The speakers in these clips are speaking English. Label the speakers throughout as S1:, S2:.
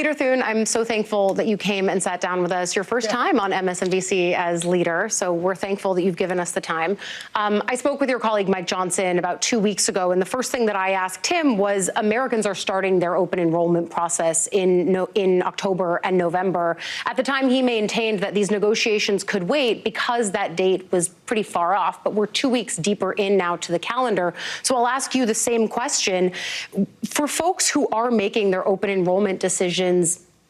S1: Leader Thune, I'm so thankful that you came and sat down with us. Your first time on MSNBC as leader, so we're thankful that you've given us the time. I spoke with your colleague Mike Johnson about 2 weeks ago, and the first thing that I asked him was Americans are starting their open enrollment process in October and November. At the time, he maintained that these negotiations could wait because that date was pretty far off, but we're 2 weeks deeper in now to the calendar. So I'll ask you the same question. For folks who are making their open enrollment decisions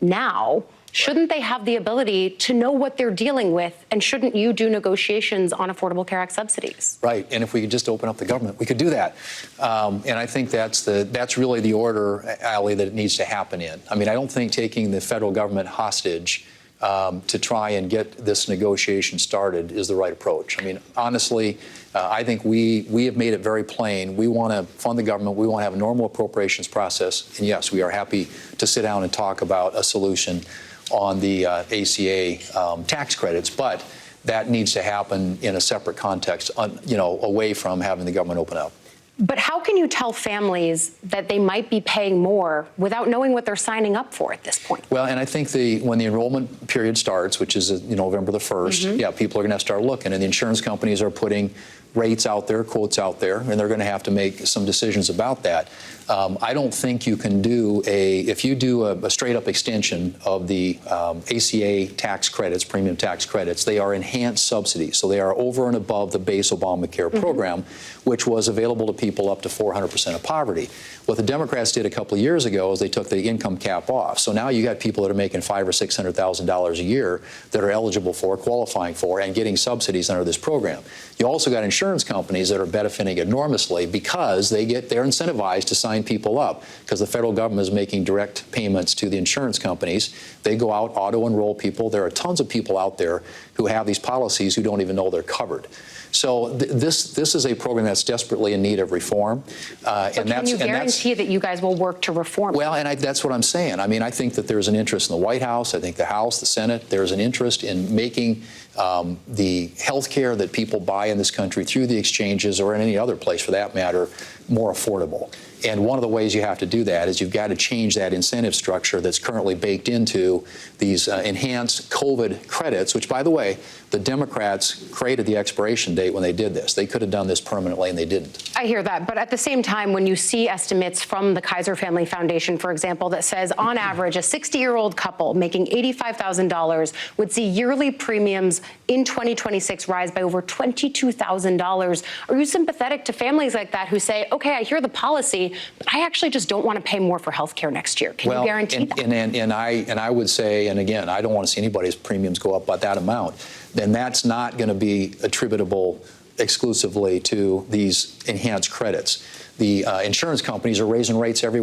S1: now, shouldn't they have the ability to know what they're dealing with, and shouldn't you do negotiations on Affordable Care Act subsidies?
S2: Right, and if we could just open up the government, we could do that. And I think that's really the order, Allie, that it needs to happen in. I mean, I don't think taking the federal government hostage to try and get this negotiation started is the right approach. I mean, honestly, I think we have made it very plain. We want to fund the government. We want to have a normal appropriations process. And yes, we are happy to sit down and talk about a solution on the ACA tax credits, but that needs to happen in a separate context, away from having the government open up.
S1: But how can you tell families that they might be paying more without knowing what they're signing up for at this point?
S2: Well, and I think when the enrollment period starts, which is November the 1st, yeah, people are going to start looking, and the insurance companies are putting rates out there, quotes out there, and they're going to have to make some decisions about that. I don't think you can do if you do a straight up extension of the ACA tax credits, premium tax credits, they are enhanced subsidies. So they are over and above the base Obamacare program, which was available to people up to 400% of poverty. What the Democrats did a couple of years ago is they took the income cap off. So now you got people that are making $500,000 or $600,000 a year that are eligible for, qualifying for, and getting subsidies under this program. You also got insurance companies that are benefiting enormously because they're incentivized to sign people up, because the federal government is making direct payments to the insurance companies. They go out, auto-enroll people. There are tons of people out there who have these policies who don't even know they're covered. So this is a program that's desperately in need of reform.
S1: Can you guarantee that you guys will work to reform it?
S2: Well, and that's what I'm saying. I mean, I think that there's an interest in the White House. I think the House, the Senate, there's an interest in making the health care that people buy in this country through the exchanges, or in any other place for that matter, more affordable. And one of the ways you have to do that is you've got to change that incentive structure that's currently baked into these enhanced COVID credits, which, by the way, the Democrats created the expiration date when they did this. They could have done this permanently, and they didn't.
S1: I hear that. But at the same time, when you see estimates from the Kaiser Family Foundation, for example, that says on average a 60-year-old couple making $85,000 would see yearly premiums in 2026 rise by over $22,000. Are you sympathetic to families like that who say, okay, I hear the policy, but I actually just don't want to pay more for health care next year? Can you guarantee that?
S2: And I would say, and again, I don't want to see anybody's premiums go up by that amount, then that's not going to be attributable exclusively to these enhanced credits. The insurance companies are raising rates every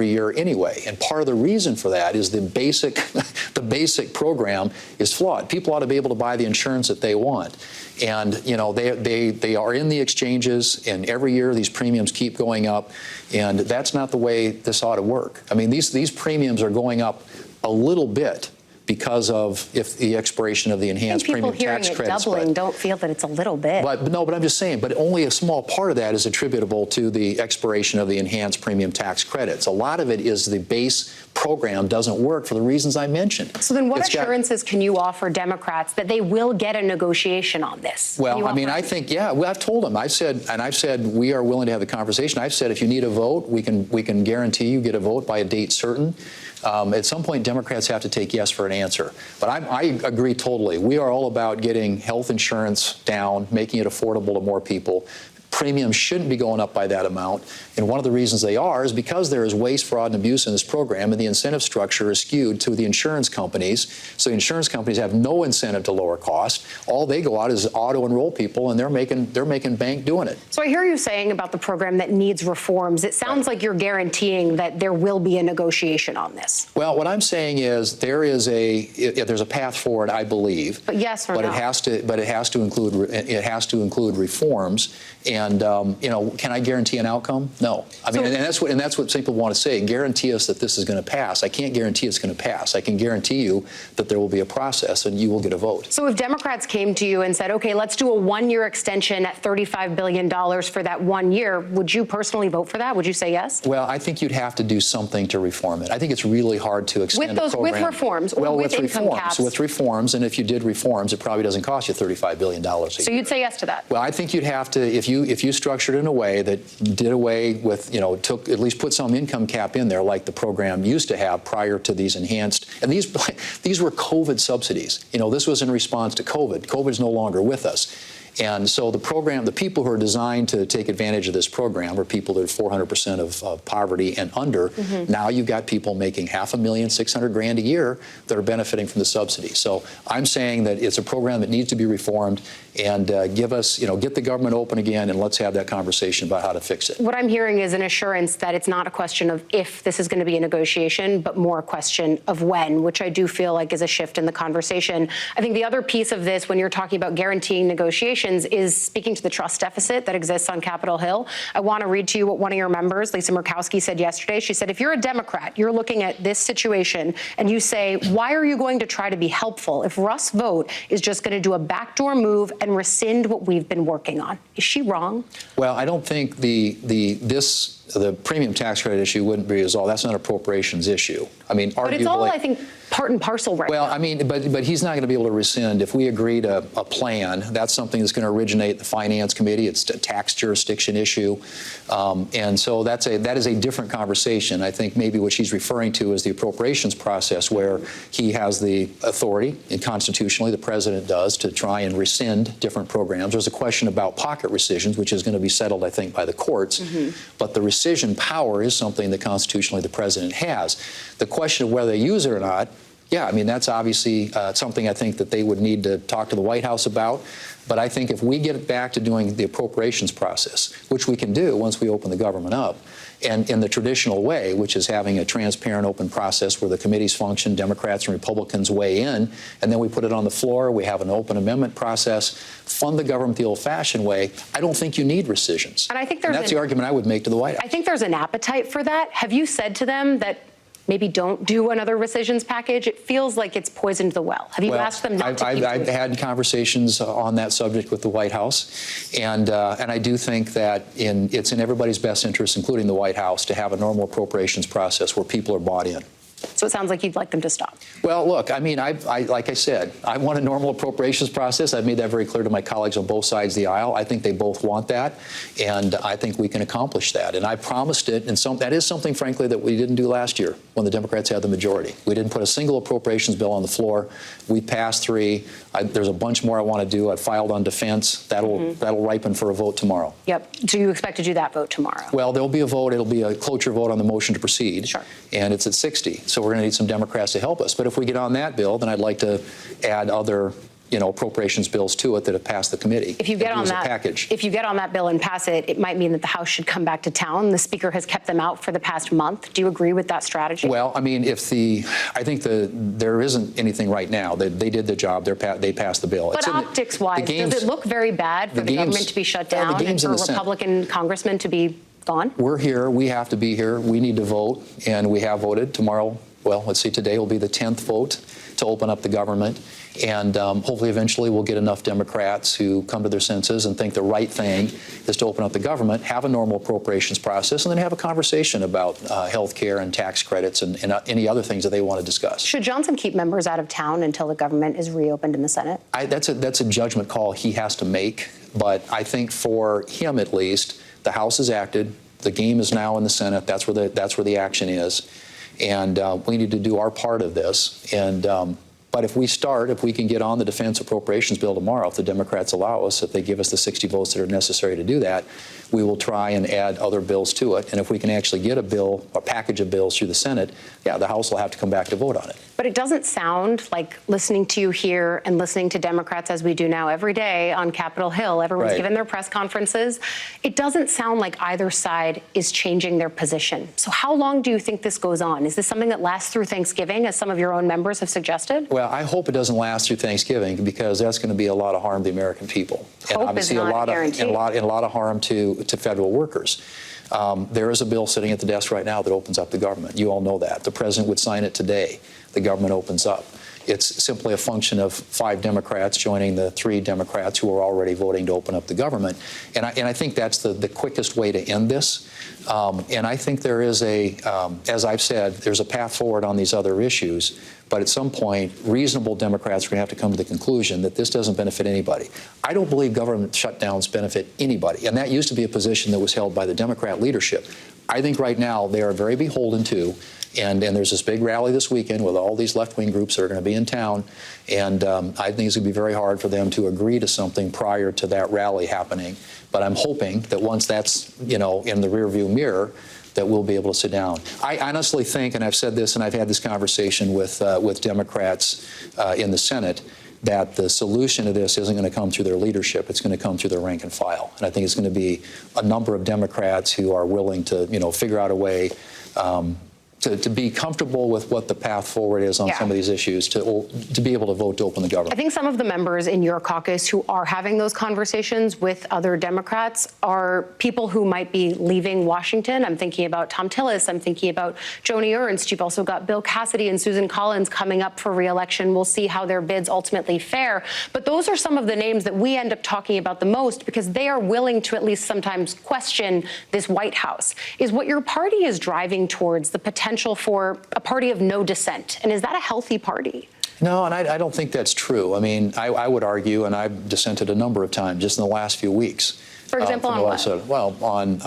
S2: year anyway, and part of the reason for that is the basic program is flawed. People ought to be able to buy the insurance that they want, and they are in the exchanges, and every year these premiums keep going up, and that's not the way this ought to work. I mean, these premiums are going up a little bit because of the expiration of the enhanced premium tax credits.
S1: People hearing it doubling don't feel that it's a little bit.
S2: But I'm just saying, but only a small part of that is attributable to the expiration of the enhanced premium tax credits. A lot of it is the base program doesn't work for the reasons I mentioned.
S1: So then what assurances can you offer Democrats that they will get a negotiation on this?
S2: Well, I mean, I think, yeah, well, I've told them, I've said we are willing to have the conversation. I've said if you need a vote, we can guarantee you get a vote by a date certain. At some point, Democrats have to take yes for an answer. But I agree totally. We are all about getting health insurance down, making it affordable to more people. Premiums shouldn't be going up by that amount. And one of the reasons they are is because there is waste, fraud, and abuse in this program, and the incentive structure is skewed to the insurance companies. So the insurance companies have no incentive to lower costs. All they go out is auto-enroll people, and they're making bank doing it.
S1: So I hear you saying about the program that needs reforms. It sounds like you're guaranteeing that there will be a negotiation on this.
S2: Well, what I'm saying is there's a path forward, I believe.
S1: But yes or
S2: no?
S1: It has to
S2: include reforms. And And can I guarantee an outcome? No. I mean, and that's what some people want to say. Guarantee us that this is going to pass. I can't guarantee it's going to pass. I can guarantee you that there will be a process and you will get a vote.
S1: So if Democrats came to you and said, okay, let's do a 1-year extension at $35 billion for that 1 year, would you personally vote for that? Would you say yes?
S2: Well, I think you'd have to do something to reform it. I think it's really hard to extend a program.
S1: With reforms or with income caps?
S2: With reforms, and if you did reforms, it probably doesn't cost you $35 billion a year.
S1: So you'd say yes to that?
S2: Well, I think you'd have to, if you structured it in a way that did away with, at least put some income cap in there like the program used to have prior to these enhanced, and these were COVID subsidies. This was in response to COVID. COVID's no longer with us. And so the people who are designed to take advantage of this program are people that are 400% of poverty and under. Now you've got people making $500,600,000 a year that are benefiting from the subsidy. So I'm saying that it's a program that needs to be reformed and get the government open again, and let's have that conversation about how to fix it.
S1: What I'm hearing is an assurance that it's not a question of if this is going to be a negotiation, but more a question of when, which I do feel like is a shift in the conversation. I think the other piece of this, when you're talking about guaranteeing negotiations, is speaking to the trust deficit that exists on Capitol Hill. I want to read to you what one of your members, Lisa Murkowski, said yesterday. She said, if you're a Democrat, you're looking at this situation and you say, why are you going to try to be helpful if Russ' vote is just going to do a backdoor move and rescind what we've been working on? Is she wrong?
S2: Well, I don't think the premium tax credit issue wouldn't be resolved. That's not an appropriations issue. I mean, arguably.
S1: But it's all, I think, part and parcel right now.
S2: Well, I mean, but he's not going to be able to rescind. If we agree to a plan, that's something that's going to originate the Finance Committee. It's a tax jurisdiction issue. And so that is a different conversation. I think maybe what she's referring to is the appropriations process where he has the authority, and constitutionally the president does, to try and rescind different programs. There's a question about pocket rescissions, which is going to be settled, I think, by the courts. But the rescission power is something that constitutionally the president has. The question of whether they use it or not, yeah, I mean, that's obviously something I think that they would need to talk to the White House about. But I think if we get back to doing the appropriations process, which we can do once we open the government up, and in the traditional way, which is having a transparent, open process where the committees function, Democrats and Republicans weigh in, and then we put it on the floor, we have an open amendment process, fund the government the old-fashioned way, I don't think you need rescissions.
S1: And I think
S2: that's the argument I would make to the White House.
S1: I think there's an appetite for that. Have you said to them that maybe don't do another rescissions package? It feels like it's poisoned the well. Have you asked them not to keep doing it?
S2: I've had conversations on that subject with the White House, and I do think that it's in everybody's best interest, including the White House, to have a normal appropriations process where people are bought in.
S1: So it sounds like you'd like them to stop.
S2: Well, look, I mean, like I said, I want a normal appropriations process. I've made that very clear to my colleagues on both sides of the aisle. I think they both want that, and I think we can accomplish that. And I promised it, and that is something, frankly, that we didn't do last year when the Democrats had the majority. We didn't put a single appropriations bill on the floor. We passed 3. There's a bunch more I want to do. I filed on defense. That'll ripen for a vote tomorrow.
S1: Yep. Do you expect to do that vote tomorrow?
S2: Well, there'll be a vote. It'll be a cloture vote on the motion to proceed.
S1: Sure.
S2: And it's at 60. So we're going to need some Democrats to help us. But if we get on that bill, then I'd like to add other appropriations bills to it that have passed the committee.
S1: If you get on that bill and pass it, it might mean that the House should come back to town. The Speaker has kept them out for the past month. Do you agree with that strategy?
S2: Well, I mean, I think there isn't anything right now. They did the job. They passed the bill.
S1: But optics-wise, does it look very bad for the government to be shut down and for Republican congressmen to be gone?
S2: We're here. We have to be here. We need to vote, and we have voted. Tomorrow, well, let's see, today will be the 10th vote to open up the government. And hopefully eventually we'll get enough Democrats who come to their senses and think the right thing is to open up the government, have a normal appropriations process, and then have a conversation about health care and tax credits and any other things that they want to discuss.
S1: Should Johnson keep members out of town until the government is reopened in the Senate?
S2: That's a judgment call he has to make. But I think for him at least, the House has acted. The game is now in the Senate. That's where the action is. And we need to do our part of this. And but if we can get on the defense appropriations bill tomorrow, if the Democrats allow us, if they give us the 60 votes that are necessary to do that, we will try and add other bills to it. And if we can actually get a package of bills through the Senate, yeah, the House will have to come back to vote on it.
S1: But it doesn't sound like, listening to you here and listening to Democrats as we do now every day on Capitol Hill, everyone's given their press conferences, it doesn't sound like either side is changing their position. So how long do you think this goes on? Is this something that lasts through Thanksgiving, as some of your own members have suggested?
S2: Well, I hope it doesn't last through Thanksgiving, because that's going to be a lot of harm to the American people, and
S1: Hope
S2: obviously
S1: is not a guarantee.
S2: a lot of harm to federal workers. There is a bill sitting at the desk right now that opens up the government. You all know that. The president would sign it today. The government opens up. It's simply a function of 5 Democrats joining the 3 Democrats who are already voting to open up the government. And I think that's the quickest way to end this. And I think there is as I've said, there's a path forward on these other issues. But at some point, reasonable Democrats are going to have to come to the conclusion that this doesn't benefit anybody. I don't believe government shutdowns benefit anybody. And that used to be a position that was held by the Democrat leadership. I think right now they are very beholden to, and there's this big rally this weekend with all these left-wing groups that are going to be in town. And I think it's going to be very hard for them to agree to something prior to that rally happening. But I'm hoping that once that's, in the rearview mirror, that we'll be able to sit down. I honestly think, and I've said this, and I've had this conversation with Democrats in the Senate, that the solution to this isn't going to come through their leadership. It's going to come through their rank and file. And I think it's going to be a number of Democrats who are willing to, figure out a way to be comfortable with what the path forward is on some of these issues, to be able to vote to open the government.
S1: I think some of the members in your caucus who are having those conversations with other Democrats are people who might be leaving Washington. I'm thinking about Tom Tillis. I'm thinking about Joni Ernst. You've also got Bill Cassidy and Susan Collins coming up for re-election. We'll see how their bids ultimately fare. But those are some of the names that we end up talking about the most, because they are willing to at least sometimes question this White House. Is what your party is driving towards the potential for a party of no dissent? And is that a healthy party?
S2: No, and I don't think that's true. I mean, I would argue, and I've dissented a number of times just in the last few weeks.
S1: For example, on what?
S2: Well, on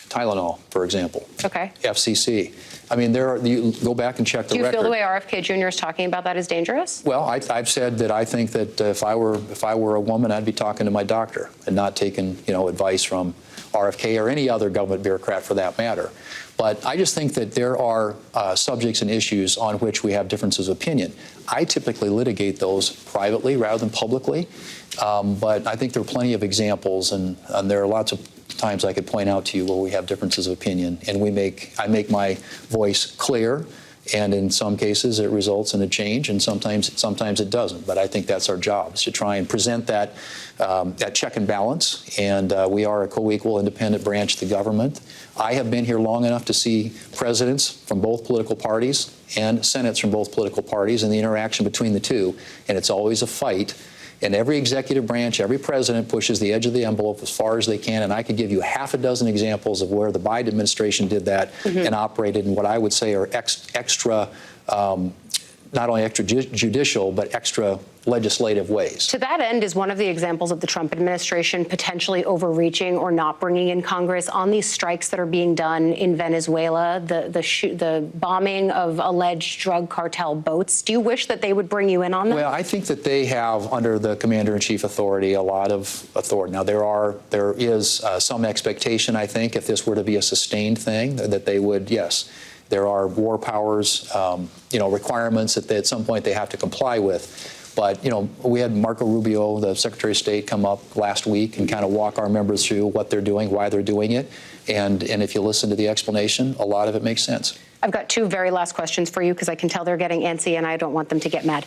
S2: Tylenol, for example.
S1: Okay.
S2: FCC. I mean, you go back and check the record.
S1: Do you feel the way RFK Jr. is talking about that is dangerous?
S2: Well, I've said that I think that if I were a woman, I'd be talking to my doctor and not taking, advice from RFK or any other government bureaucrat for that matter. But I just think that there are subjects and issues on which we have differences of opinion. I typically litigate those privately rather than publicly. But I think there are plenty of examples, and there are lots of times I could point out to you where we have differences of opinion, and I make my voice clear, and in some cases it results in a change, and sometimes it doesn't. But I think that's our job, is to try and present that check and balance. And we are a co-equal, independent branch of the government. I have been here long enough to see presidents from both political parties and senates from both political parties and the interaction between the two, and it's always a fight. And every executive branch, every president pushes the edge of the envelope as far as they can. And I could give you half a dozen examples of where the Biden administration did that and operated in what I would say are extra, not only extrajudicial, but extra legislative ways.
S1: To that end, is one of the examples of the Trump administration potentially overreaching or not bringing in Congress on these strikes that are being done in Venezuela, the bombing of alleged drug cartel boats? Do you wish that they would bring you in on that?
S2: Well, I think that they have, under the commander-in-chief authority, a lot of authority. Now, there is some expectation, I think, if this were to be a sustained thing, that they would, yes. There are war powers, requirements that at some point they have to comply with. But, we had Marco Rubio, the Secretary of State, come up last week and kind of walk our members through what they're doing, why they're doing it. And if you listen to the explanation, a lot of it makes sense.
S1: I've got 2 very last questions for you, because I can tell they're getting antsy and I don't want them to get mad.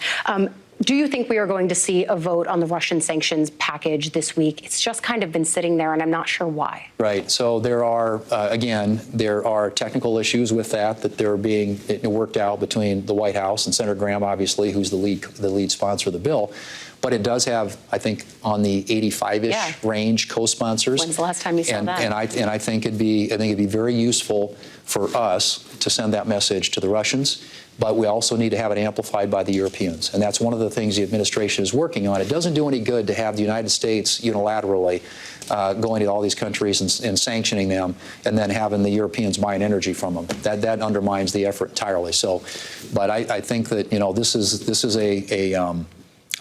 S1: Do you think we are going to see a vote on the Russian sanctions package this week? It's just kind of been sitting there, and I'm not sure why. Right.
S2: So there are, there are technical issues with that they're being worked out between the White House and Senator Graham, obviously, who's the lead sponsor of the bill. But it does have, I think, on the 85-ish range co-sponsors.
S1: When's the last time you saw that?
S2: And I think it'd be very useful for us to send that message to the Russians. But we also need to have it amplified by the Europeans. And that's one of the things the administration is working on. It doesn't do any good to have the United States unilaterally going to all these countries and sanctioning them, and then having the Europeans buying energy from them. That undermines the effort entirely. So, but I think that this is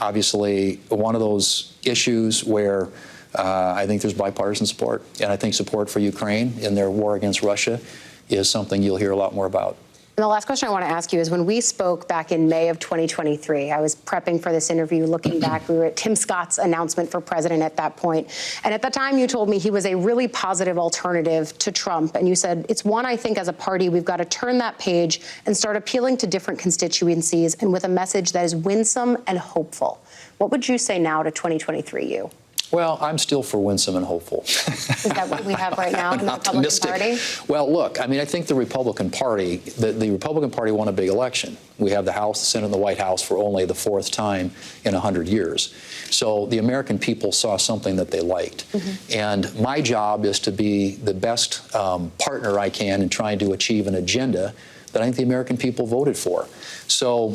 S2: obviously one of those issues where I think there's bipartisan support, and I think support for Ukraine in their war against Russia is something you'll hear a lot more about.
S1: And the last question I want to ask you is, when we spoke back in May of 2023, I was prepping for this interview, looking back, we were at Tim Scott's announcement for president at that point. And at the time, you told me he was a really positive alternative to Trump. And you said, it's one, I think, as a party, we've got to turn that page and start appealing to different constituencies and with a message that is winsome and hopeful. What would you say now to 2023 you?
S2: Well, I'm still for winsome and hopeful.
S1: Is that what we have right now in the Republican Party?
S2: Well, look, I mean, I think the Republican Party, the Republican Party won a big election. We have the House, the Senate, and the White House for only the fourth time in 100 years. So the American people saw something that they liked. And my job is to be the best partner I can in trying to achieve an agenda that I think the American people voted for. So,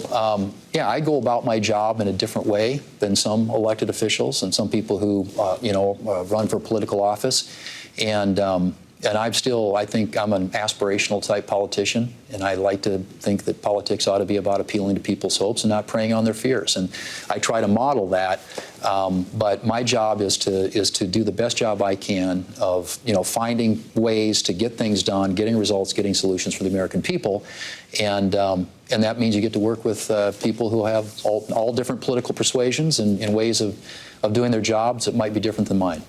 S2: yeah, I go about my job in a different way than some elected officials and some people who, run for political office. And I think I'm an aspirational type politician, and I like to think that politics ought to be about appealing to people's hopes and not preying on their fears. And I try to model that, but my job is to do the best job I can of, finding ways to get things done, getting results, getting solutions for the American people. And that means you get to work with people who have all different political persuasions and ways of doing their jobs that might be different than mine.